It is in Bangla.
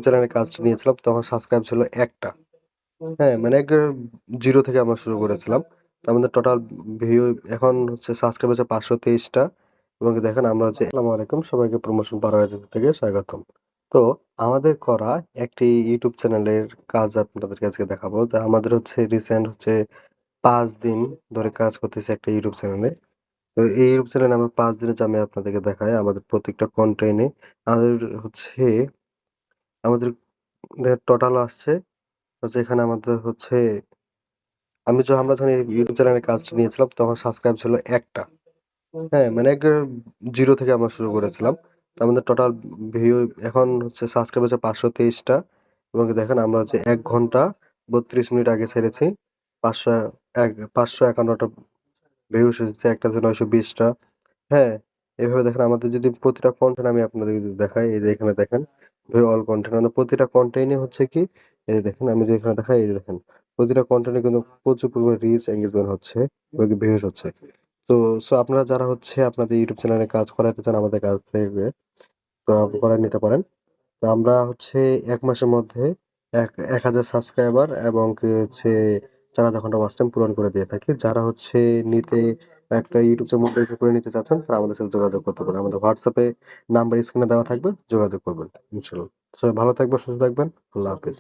চ্যানেলের কাজটা নিয়েছিলাম তখন সাবস্ক্রাইব ছিল ১টা। হ্যাঁ, মানে একবারে 0 থেকে আমরা শুরু করেছিলাম। তো আমাদের টোটাল ভিউ এখন হচ্ছে সাবস্ক্রাইব হচ্ছে ৫২৩ টা এবং দেখেন আমরা হচ্ছে আসসালামু আলাইকুম সবাইকে প্রমোশন পারাগার থেকে স্বাগতম। তো আমাদের করা একটি ইউটিউব চ্যানেলের কাজ আপনাদেরকে আজকে দেখাবো। যা আমাদের হচ্ছে রিসেন্ট হচ্ছে ৫ দিন ধরে কাজ করতেছি একটা ইউটিউব চ্যানেলে। তো এই ইউটিউব চ্যানেলে আমরা ৫ দিনের যে আমি আপনাদেরকে দেখাই আমাদের প্রত্যেকটা কনটেন্টে আমাদের হচ্ছে আমাদের টোটাল আসছে হচ্ছে এখানে আমাদের হচ্ছে আমরা যখন এই ইউটিউব চ্যানেলের কাজটা নিয়েছিলাম তখন সাবস্ক্রাইব ছিল ১টা। হ্যাঁ, মানে একবারে 0 থেকে আমরা শুরু করেছিলাম। তো আমাদের টোটাল ভিউ এখন হচ্ছে সাবস্ক্রাইব হচ্ছে ৫২৩ টা এবং দেখেন আমরা হচ্ছে ১ ঘন্টা ৩২ মিনিট আগে ছেড়েছি। ৫০০ ৫৫১ টা ভিউস এসেছে, একটাতে ৯২০ টা। হ্যাঁ, এভাবে দেখেন আমাদের যদি প্রতিটা কনটেন্ট আমি আপনাদেরকে যদি দেখাই, এই যে এখানে দেখেন ভিউ অল কনটেন্ট আমাদের প্রতিটা কনটেন্টই হচ্ছে কি এই যে দেখেন আমি যদি এখানে দেখাই এই যে দেখেন প্রতিটা কনটেন্টে কিন্তু প্রচুর পরিমাণে রিচ এনগেজমেন্ট হচ্ছে এবং ভিউস হচ্ছে। তো আপনারা যারা হচ্ছে আপনাদের ইউটিউব চ্যানেলে কাজ করাতে চান আমাদের কাছ থেকে তো করায় নিতে পারেন। তো আমরা হচ্ছে ১ মাসের মধ্যে ১,০০০ সাবস্ক্রাইবার এবং কি হচ্ছে ৪,০০০ ঘন্টা ওয়াচ টাইম পূরণ করে দিয়ে থাকি। যারা হচ্ছে নিতে একটা ইউটিউব চ্যানেল মনিটাইজ করে নিতে চাচ্ছেন তারা আমাদের সাথে যোগাযোগ করতে পারেন। আমাদের হোয়াটসঅ্যাপ এ নাম্বার স্ক্রিনে দেওয়া থাকবে, যোগাযোগ করবেন ইনশাআল্লাহ। সবাই ভালো থাকবেন, সুস্থ থাকবেন। আল্লাহ হাফেজ।